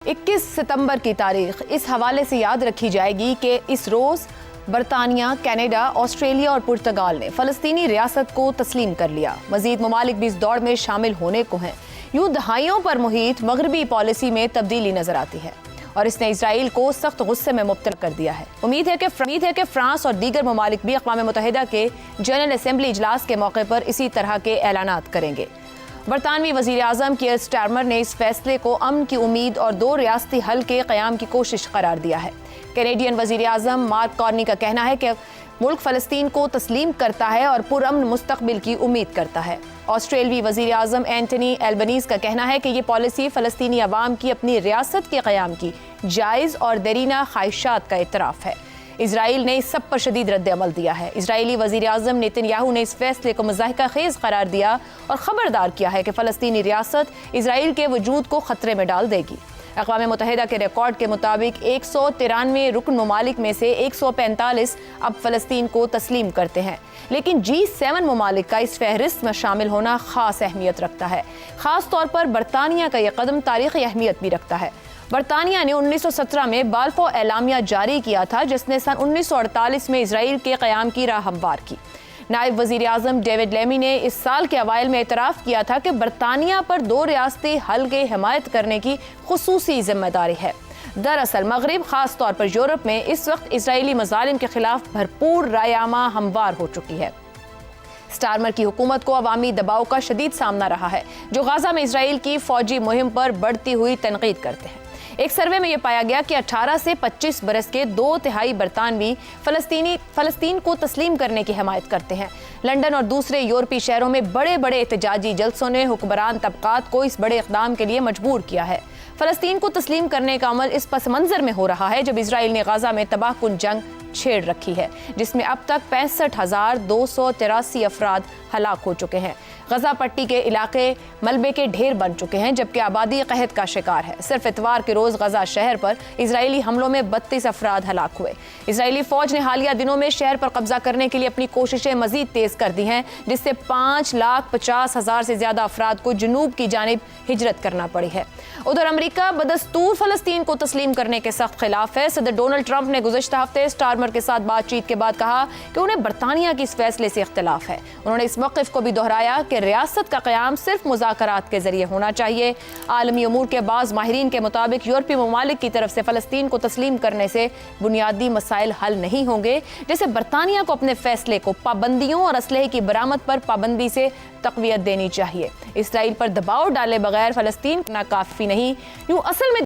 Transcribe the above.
21 ستمبر کی تاریخ اس حوالے سے یاد رکھی جائے گی کہ اس روز برطانیہ، کینیڈا، آسٹریلیا اور پرتگال نے فلسطینی ریاست کو تسلیم کر لیا۔ مزید ممالک بھی اس دوڑ میں شامل ہونے کو ہیں۔ یوں دہائیوں پر محیط مغربی پالیسی میں تبدیلی نظر آتی ہے اور اس نے اسرائیل کو سخت غصے میں مبتلا کر دیا ہے۔ امید ہے کہ فرانس اور دیگر ممالک بھی اقوام متحدہ کے جنرل اسمبلی اجلاس کے موقع پر اسی طرح کے اعلانات کریں گے۔ برطانوی وزیر اعظم کیئر سٹارمر نے اس فیصلے کو امن کی امید اور دو ریاستی حل کے قیام کی کوشش قرار دیا ہے۔ کینیڈین وزیر اعظم مارک کارنی کا کہنا ہے کہ ملک فلسطین کو تسلیم کرتا ہے اور پرامن مستقبل کی امید کرتا ہے۔ آسٹریلوی وزیر اعظم اینٹنی ایلبنیز کا کہنا ہے کہ یہ پالیسی فلسطینی عوام کی اپنی ریاست کے قیام کی جائز اور دیرینہ خواہشات کا اعتراف ہے۔ اسرائیل نے اس سب پر شدید رد عمل دیا ہے۔ اسرائیلی وزیر اعظم نیتن یاہو نے اس فیصلے کو مضحکہ خیز قرار دیا اور خبردار کیا ہے کہ فلسطینی ریاست اسرائیل کے وجود کو خطرے میں ڈال دے گی۔ اقوام متحدہ کے ریکارڈ کے مطابق 193 رکن ممالک میں سے 145 اب فلسطین کو تسلیم کرتے ہیں، لیکن G7 ممالک کا اس فہرست میں شامل ہونا خاص اہمیت رکھتا ہے۔ خاص طور پر برطانیہ کا یہ قدم تاریخی اہمیت بھی رکھتا ہے۔ برطانیہ نے 1917 میں بالفور اعلامیہ جاری کیا تھا، جس نے سن 1948 میں اسرائیل کے قیام کی راہ ہموار کی۔ نائب وزیر اعظم ڈیوڈ لیمی نے اس سال کے اوائل میں اعتراف کیا تھا کہ برطانیہ پر دو ریاستی حل کی حمایت کرنے کی خصوصی ذمہ داری ہے۔ دراصل مغرب، خاص طور پر یورپ میں اس وقت اسرائیلی مظالم کے خلاف بھرپور رائے عامہ ہموار ہو چکی ہے۔ سٹارمر کی حکومت کو عوامی دباؤ کا شدید سامنا رہا ہے، جو غزہ میں اسرائیل کی فوجی مہم پر بڑھتی ہوئی تنقید کرتے ہیں۔ ایک سروے میں یہ پایا گیا کہ 18 سے 25 برس کے 2/3 برطانوی فلسطین کو تسلیم کرنے کی حمایت کرتے ہیں۔ لندن اور دوسرے یورپی شہروں میں بڑے بڑے احتجاجی جلسوں نے حکمران طبقات کو اس بڑے اقدام کے لیے مجبور کیا ہے۔ فلسطین کو تسلیم کرنے کا عمل اس پس منظر میں ہو رہا ہے جب اسرائیل نے غزہ میں تباہ کن جنگ چھیڑ رکھی ہے، جس میں اب تک 65,283 افراد ہلاک ہو چکے ہیں۔ غزہ پٹی کے علاقے ملبے کے ڈھیر بن چکے ہیں، جبکہ آبادی قحط کا شکار ہے۔ صرف اتوار کے روز غزہ شہر پر اسرائیلی حملوں میں 32 افراد ہلاک ہوئے۔ اسرائیلی فوج نے حالیہ دنوں میں شہر پر قبضہ کرنے کے لیے اپنی کوششیں مزید تیز کر دی ہیں، جس سے 5,50,000 سے زیادہ افراد کو جنوب کی جانب ہجرت کرنا پڑی ہے۔ ادھر امریکہ بدستور فلسطین کو تسلیم کرنے کے سخت خلاف ہے۔ صدر ڈونلڈ ٹرمپ نے گزشتہ ہفتے سٹارمر کے ساتھ بات چیت کے بعد کہا کہ انہیں برطانیہ کی اس فیصلے سے اختلاف ہے۔ انہوں نے اس موقف کو بھی دہرایا کہ ریاست کا قیام صرف مذاکرات کے ذریعے ہونا چاہیے۔ عالمی امور کے بعض ماہرین کے مطابق یورپی ممالک کی طرف سے فلسطین کو تسلیم کرنے سے بنیادی مسائل حل نہیں ہوں گے، جیسے برطانیہ کو اپنے فیصلے کو پابندیوں اور اسلحے کی برآمد پر پابندی سے تقویت دینی چاہیے۔ اسرائیل پر دباؤ ڈالے بغیر فلسطین ناکافی نہیں۔ یوں اصل میں